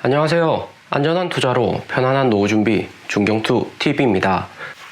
안녕하세요. 안전한 투자로 편안한 노후 준비 중경투 TV입니다.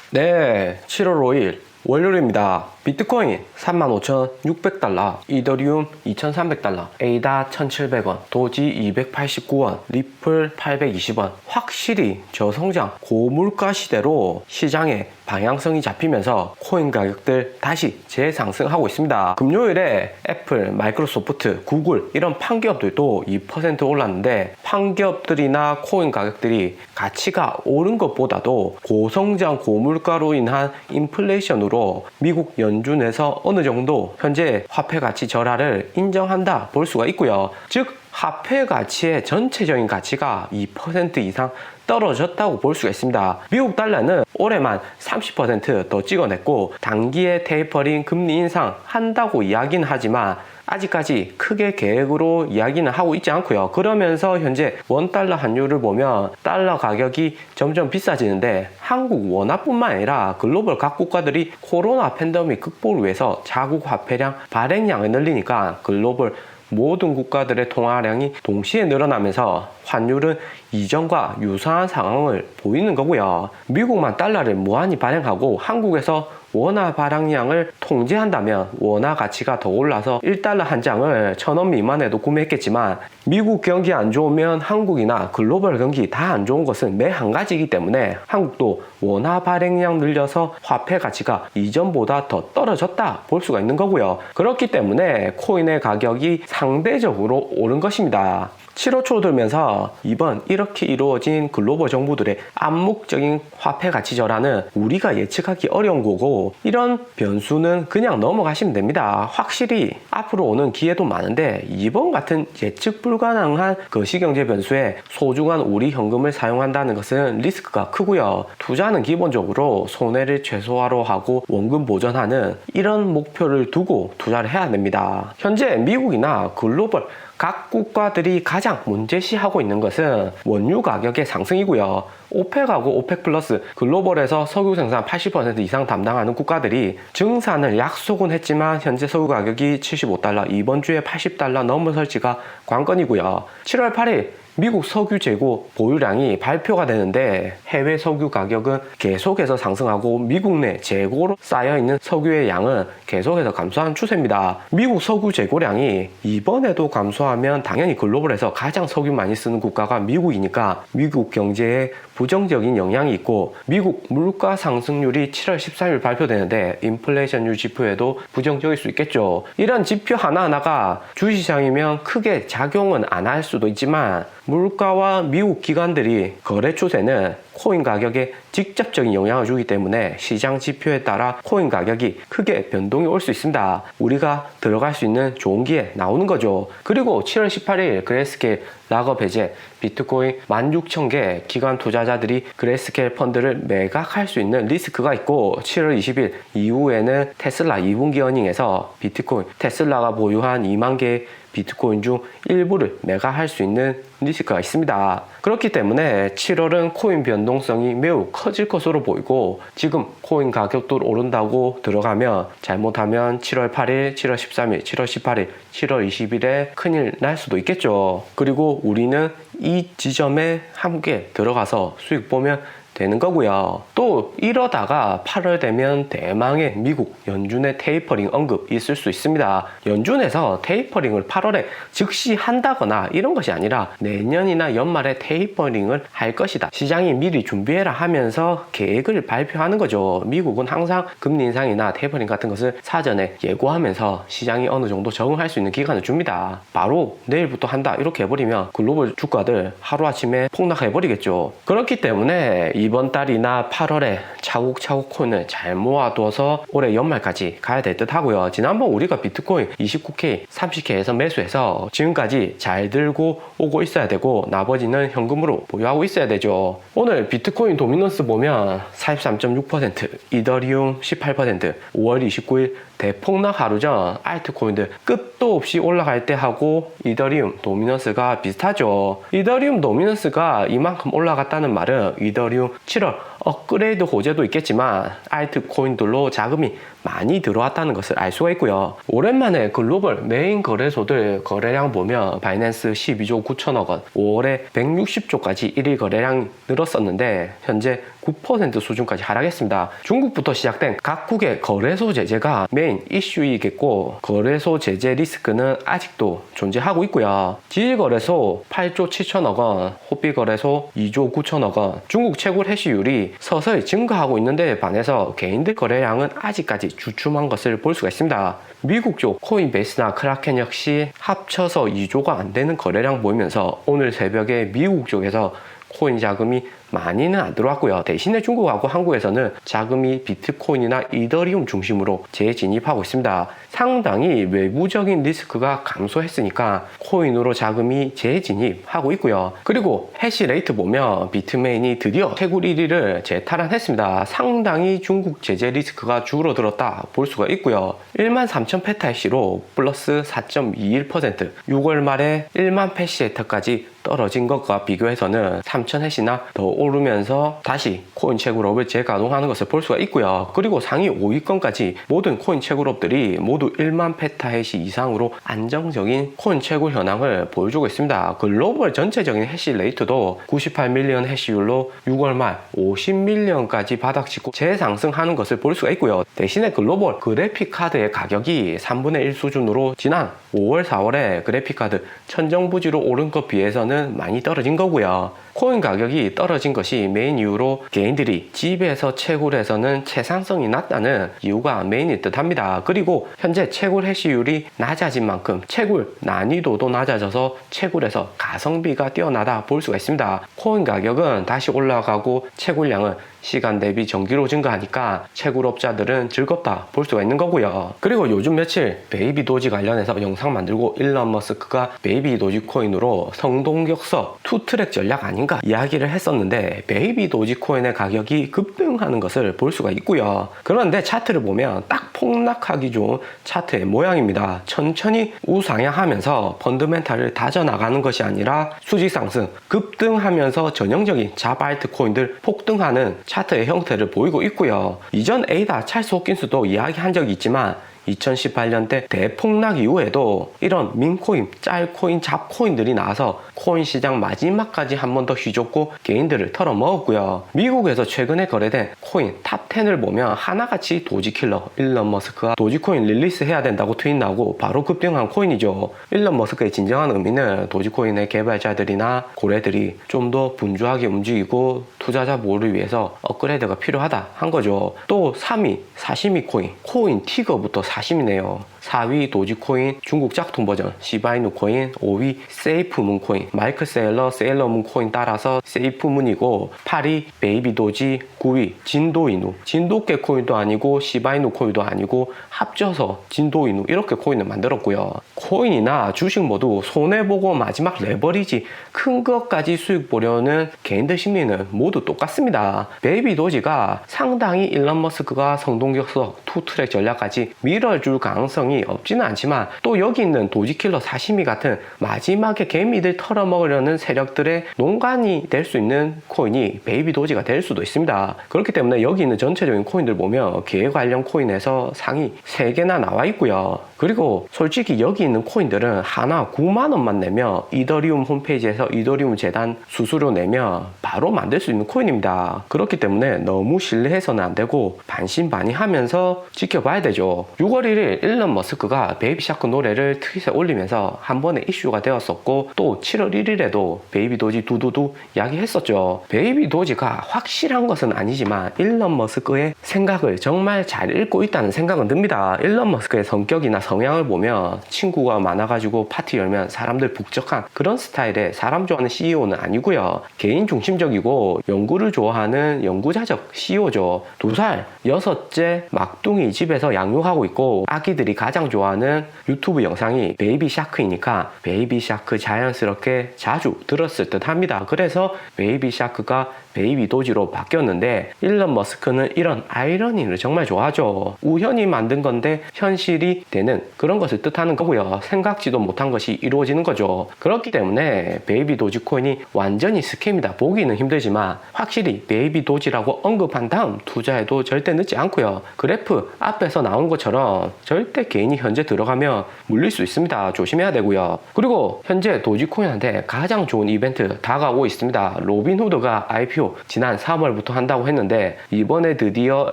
네, 7월 5일 월요일입니다. 비트코인 35,600달러, 이더리움 2,300달러, 에이다 1,700원, 도지 289원, 리플 820원. 확실히 저성장 고물가 시대로 시장의 방향성이 잡히면서 코인 가격들 다시 재상승하고 있습니다. 금요일에 애플, 마이크로소프트, 구글 이런 판기업들도 2% 올랐는데 판기업들이나 코인 가격들이 가치가 오른 것보다도 고성장 고물가로 인한 인플레이션으로 미국 연준에서 어느 정도 현재 화폐 가치 절하를 인정한다 볼 수가 있고요. 즉 화폐 가치의 전체적인 가치가 2% 이상 떨어졌다고 볼 수가 있습니다. 미국 달러는 올해만 30% 더 찍어냈고 단기에 테이퍼링 금리 인상 한다고 이야기는 하지만 아직까지 크게 계획으로 이야기는 하고 있지 않고요. 그러면서 현재 원달러 환율을 보면 달러 가격이 점점 비싸지는데 한국 원화뿐만 아니라 글로벌 각 국가들이 코로나 팬데믹 극복을 위해서 자국 화폐량 발행량을 늘리니까 글로벌 모든 국가들의 통화량이 동시에 늘어나면서 환율은 이전과 유사한 상황을 보이는 거고요. 미국만 달러를 무한히 발행하고 한국에서 원화 발행량을 통제한다면 원화 가치가 더 올라서 1달러 한 장을 1,000원 미만에도 구매했겠지만 미국 경기 안 좋으면 한국이나 글로벌 경기 다 안 좋은 것은 매 한 가지이기 때문에 한국도 원화 발행량 늘려서 화폐 가치가 이전보다 더 떨어졌다 볼 수가 있는 거고요. 그렇기 때문에 코인의 가격이 상대적으로 오른 것입니다. 7월 초 들면서 이번 이렇게 이루어진 글로벌 정부들의 암묵적인 화폐 가치 절하는 우리가 예측하기 어려운 거고 이런 변수는 그냥 넘어가시면 됩니다. 확실히 앞으로 오는 기회도 많은데 이번 같은 예측 불가능한 거시경제 변수에 소중한 우리 현금을 사용한다는 것은 리스크가 크고요. 투자는 기본적으로 손해를 최소화로 하고 원금 보전하는 이런 목표를 두고 투자를 해야 됩니다. 현재 미국이나 글로벌 각 국가들이 가장 문제시하고 있는 것은 원유 가격의 상승이고요. 오펙하고 오펙 플러스 글로벌에서 석유 생산 80% 이상 담당하는 국가들이 증산을 약속은 했지만 현재 석유 가격이 75달러, 이번 주에 80달러 넘어설지가 관건이고요. 7월 8일 미국 석유 재고 보유량이 발표가 되는데 해외 석유 가격은 계속해서 상승하고 미국 내 재고로 쌓여있는 석유의 양은 계속해서 감소하는 추세입니다. 미국 석유 재고량이 이번에도 감소하면 당연히 글로벌에서 가장 석유 많이 쓰는 국가가 미국이니까 미국 경제에 부정적인 영향이 있고 미국 물가 상승률이 7월 13일 발표되는데 인플레이션율 지표에도 부정적일 수 있겠죠. 이런 지표 하나하나가 주시장이면 크게 작용은 안 할 수도 있지만 물가와 미국 기관들이 거래 추세는 코인 가격에 직접적인 영향을 주기 때문에 시장 지표에 따라 코인 가격이 크게 변동이 올 수 있습니다. 우리가 들어갈 수 있는 좋은 기회 나오는 거죠. 그리고 7월 18일 그레이스케일 락업 해제 비트코인 16,000개 기관 투자자들이 그레이스케일 펀드를 매각할 수 있는 리스크가 있고 7월 20일 이후에는 테슬라 2분기 어닝에서 비트코인 테슬라가 보유한 2만 개의 비트코인 중 일부를 매각할 수 있는 리스크가 있습니다. 그렇기 때문에 7월은 코인 변동성이 매우 커질 것으로 보이고 지금 코인 가격도 오른다고 들어가면 잘못하면 7월 8일, 7월 13일, 7월 18일, 7월 20일에 큰일 날 수도 있겠죠. 그리고 우리는 이 지점에 함께 들어가서 수익 보면 되는 거고요. 또 이러다가 8월 되면 대망의 미국 연준의 테이퍼링 언급 있을 수 있습니다. 연준에서 테이퍼링을 8월에 즉시 한다거나 이런 것이 아니라 내년이나 연말에 테이퍼링을 할 것이다. 시장이 미리 준비해라 하면서 계획을 발표하는 거죠. 미국은 항상 금리 인상이나 테이퍼링 같은 것을 사전에 예고하면서 시장이 어느 정도 적응할 수 있는 기간을 줍니다. 바로 내일부터 한다 이렇게 해버리면 글로벌 주가들 하루아침에 폭락해버리겠죠. 그렇기 때문에 이번 달이나 8월에 차곡차곡 코인을 잘 모아둬서 올해 연말까지 가야 될 듯 하고요. 지난번 우리가 비트코인 29K, 30K에서 매수해서 지금까지 잘 들고 오고 있어야 되고 나머지는 현금으로 보유하고 있어야 되죠. 오늘 비트코인 도미넌스 보면 43.6%, 이더리움 18%, 5월 29일 대폭락 하루 전 알트코인들 끝도 없이 올라갈 때 하고 이더리움 도미넌스가 비슷하죠. 이더리움 도미넌스가 이만큼 올라갔다는 말은 이더리움 7월 업그레이드 호재도 있겠지만 알트코인들로 자금이 많이 들어왔다는 것을 알 수가 있고요. 오랜만에 글로벌 메인 거래소들 거래량 보면 바이낸스 12조 9천억 원, 5월에 160조까지 1일 거래량이 늘었었는데 현재 9% 수준까지 하락했습니다. 중국부터 시작된 각국의 거래소 제재가 메인 이슈이겠고 거래소 제재 리스크는 아직도 존재하고 있고요. 지일거래소 8조 7천억 원, 호비거래소 2조 9천억 원, 중국 채굴 해시율이 서서히 증가하고 있는데 반해서 개인들 거래량은 아직까지 주춤한 것을 볼 수가 있습니다. 미국 쪽 코인베이스나 크라켄 역시 합쳐서 2조가 안 되는 거래량 보이면서 오늘 새벽에 미국 쪽에서 코인 자금이 많이는 안 들어왔고요. 대신에 중국하고 한국에서는 자금이 비트코인이나 이더리움 중심으로 재진입하고 있습니다. 상당히 외부적인 리스크가 감소했으니까 코인으로 자금이 재진입하고 있고요. 그리고 해시레이트 보면 비트메인이 드디어 채굴 1위를 재탈환했습니다. 상당히 중국 제재 리스크가 줄어들었다 볼 수가 있고요. 13,000 페타해시로 플러스 4.21%, 6월 말에 1만 페시에터까지 떨어진 것과 비교해서는 3,000 해시나 더 오르면서 다시 코인 채굴업을 재가동하는 것을 볼 수가 있고요. 그리고 상위 5위권까지 모든 코인 채굴업들이 모두 1만 페타해시 이상으로 안정적인 코인 채굴 현황을 보여주고 있습니다. 글로벌 전체적인 해시 레이트도 98밀리언 해시율로 6월 말 50밀리언까지 바닥짓고 재상승하는 것을 볼 수가 있고요. 대신에 글로벌 그래픽 카드의 가격이 3분의 1 수준으로 지난 5월 4월에 그래픽 카드 천정부지로 오른 것 비해서는 많이 떨어진 거고요. 코인 가격이 떨어진 것이 메인 이유로 개인들이 집에서 채굴해서는 채상성이 낮다는 이유가 메인일 듯 합니다. 그리고 현재 채굴 해시율이 낮아진 만큼 채굴 난이도도 낮아져서 채굴에서 가성비가 뛰어나다 볼 수가 있습니다. 코인 가격은 다시 올라가고 채굴량은 시간 대비 전기로 증가하니까 채굴업자들은 즐겁다 볼 수가 있는 거고요. 그리고 요즘 며칠 베이비 도지 관련해서 영상 만들고 일론 머스크가 베이비 도지 코인으로 성동격서 투트랙 전략 아닌가 이야기를 했었는데 베이비 도지 코인의 가격이 급등하는 것을 볼 수가 있고요. 그런데 차트를 보면 딱 폭락하기 좋은 차트의 모양입니다. 천천히 우상향하면서 펀드멘탈을 다져나가는 것이 아니라 수직 상승, 급등하면서 전형적인 자바 알트코인들 폭등하는 차트의 형태를 보이고 있고요. 이전 에이다 찰스 호킨스도 이야기한 적이 있지만 2018년대 대폭락 이후에도 이런 밈코인, 짤코인, 잡코인들이 나와서 코인 시장 마지막까지 한 번 더 휘젓고 개인들을 털어먹었고요. 미국에서 최근에 거래된 코인 탑10을 보면 하나같이 도지킬러 일론 머스크가 도지코인 릴리스 해야 된다고 트윗 나오고 바로 급등한 코인이죠. 일론 머스크의 진정한 의미는 도지코인의 개발자들이나 고래들이 좀 더 분주하게 움직이고 투자자 보호를 위해서 업그레이드가 필요하다 한 거죠. 또 3위 사시미 코인 티거부터 사심이네요. 4위 도지코인 중국 짝퉁 버전 시바이누 코인, 5위 세이프문 코인 마이크 세일러문 코인 따라서 세이프문이고 8위 베이비 도지, 9위 진도이누 진돗개 코인도 아니고 시바이누 코인도 아니고 합쳐서 진도이누 이렇게 코인을 만들었고요. 코인이나 주식 모두 손해보고 마지막 레버리지 큰 것까지 수익 보려는 개인들 심리는 모두 똑같습니다. 베이비 도지가 상당히 일론 머스크가 성동격서 투트랙 전략까지 밀어줄 가능성이 없지는 않지만 또 여기 있는 도지킬러 사시미 같은 마지막에 개미들 털어먹으려는 세력들의 농간이 될 수 있는 코인이 베이비 도지가 될 수도 있습니다. 그렇기 때문에 여기 있는 전체적인 코인들 보면 개 관련 코인에서 상위 3개나 나와 있고요. 그리고 솔직히 여기 있는 코인들은 하나 9만원만 내면 이더리움 홈페이지에서 이더리움 재단 수수료 내면 바로 만들 수 있는 코인입니다. 그렇기 때문에 너무 신뢰해서는 안 되고 반신반의하면서 지켜봐야 되죠. 6월 1일 일론 머스크가 베이비샤크 노래를 트윗에 올리면서 한 번에 이슈가 되었었고 또 7월 1일에도 베이비 도지 두두두 이야기했었죠. 베이비 도지가 확실한 것은 아니지만 일론 머스크의 생각을 정말 잘 읽고 있다는 생각은 듭니다. 일론 머스크의 성격이나 성향을 보면 친구가 많아가지고 파티 열면 사람들 북적한 그런 스타일의 사람 좋아하는 CEO는 아니고요. 개인 중심적이고 연구를 좋아하는 연구자적 CEO죠. 2살 6째 막둥이 집에서 양육하고 있고 아기들이 가진 가장 좋아하는 유튜브 영상이 베이비 샤크이니까 베이비 샤크 자연스럽게 자주 들었을 듯 합니다. 그래서 베이비 샤크가 베이비 도지로 바뀌었는데 일론 머스크는 이런 아이러니를 정말 좋아하죠. 우연히 만든 건데 현실이 되는 그런 것을 뜻하는 거고요. 생각지도 못한 것이 이루어지는 거죠. 그렇기 때문에 베이비 도지코인이 완전히 스캠이다 보기는 힘들지만 확실히 베이비 도지라고 언급한 다음 투자해도 절대 늦지 않고요. 그래프 앞에서 나온 것처럼 절대 개인이 현재 들어가면 물릴 수 있습니다. 조심해야 되고요. 그리고 현재 도지코인한테 가장 좋은 이벤트 다가오고 있습니다. 로빈후드가 IPO 지난 3월부터 한다고 했는데 이번에 드디어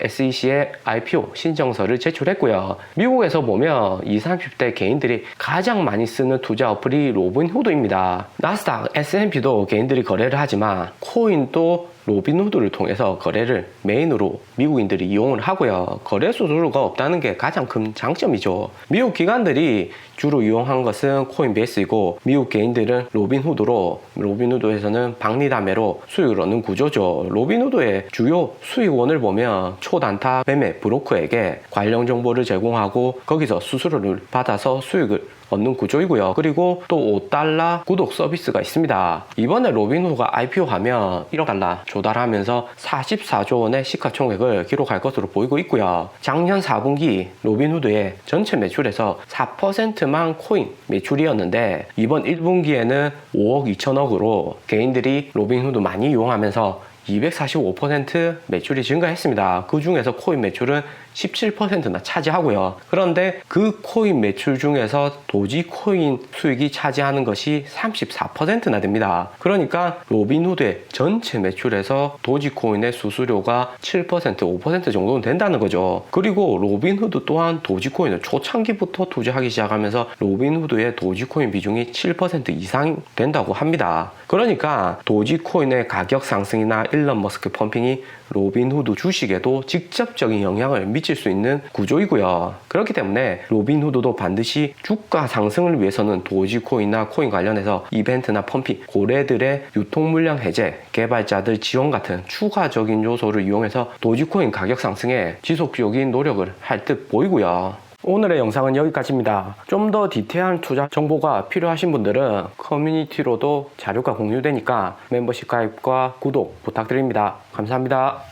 SEC에 IPO 신청서를 제출했고요. 미국에서 보면 20, 30대 개인들이 가장 많이 쓰는 투자 어플이 로빈후드입니다. 나스닥, S&P도 개인들이 거래를 하지만 코인도 로빈후드를 통해서 거래를 메인으로 미국인들이 이용을 하고요. 거래 수수료가 없다는 게 가장 큰 장점이죠. 미국 기관들이 주로 이용한 것은 코인베이스이고 미국 개인들은 로빈후드로 로빈후드에서는 박리담회로 수익을 얻는 구조죠. 로빈후드의 주요 수익원을 보면 초단타 매매 브로커에게 관련 정보를 제공하고 거기서 수수료를 받아서 수익을 얻는 구조이고요. 그리고 또 $5 구독 서비스가 있습니다. 이번에 로빈후드가 IPO하면 1억 달러 조달하면서 44조 원의 시가총액을 기록할 것으로 보이고 있고요. 작년 4분기 로빈후드의 전체 매출에서 4%만 코인 매출이었는데 이번 1분기에는 5억 2천억으로 개인들이 로빈후드 많이 이용하면서 245% 매출이 증가했습니다. 그 중에서 코인 매출은 17%나 차지하고요. 그런데 그 코인 매출 중에서 도지코인 수익이 차지하는 것이 34%나 됩니다. 그러니까 로빈후드의 전체 매출에서 도지코인의 수수료가 7%, 5% 정도는 된다는 거죠. 그리고 로빈후드 또한 도지코인을 초창기부터 투자하기 시작하면서 로빈후드의 도지코인 비중이 7% 이상 된다고 합니다. 그러니까 도지코인의 가격 상승이나 일론 머스크 펌핑이 로빈후드 주식에도 직접적인 영향을 미칠 수 있는 구조이고요. 그렇기 때문에 로빈후드도 반드시 주가 상승을 위해서는 도지코인이나 코인 관련해서 이벤트나 펌핑, 고래들의 유통 물량 해제, 개발자들 지원 같은 추가적인 요소를 이용해서 도지코인 가격 상승에 지속적인 노력을 할 듯 보이고요. 오늘의 영상은 여기까지입니다. 좀 더 디테일한 투자 정보가 필요하신 분들은 커뮤니티로도 자료가 공유되니까 멤버십 가입과 구독 부탁드립니다. 감사합니다.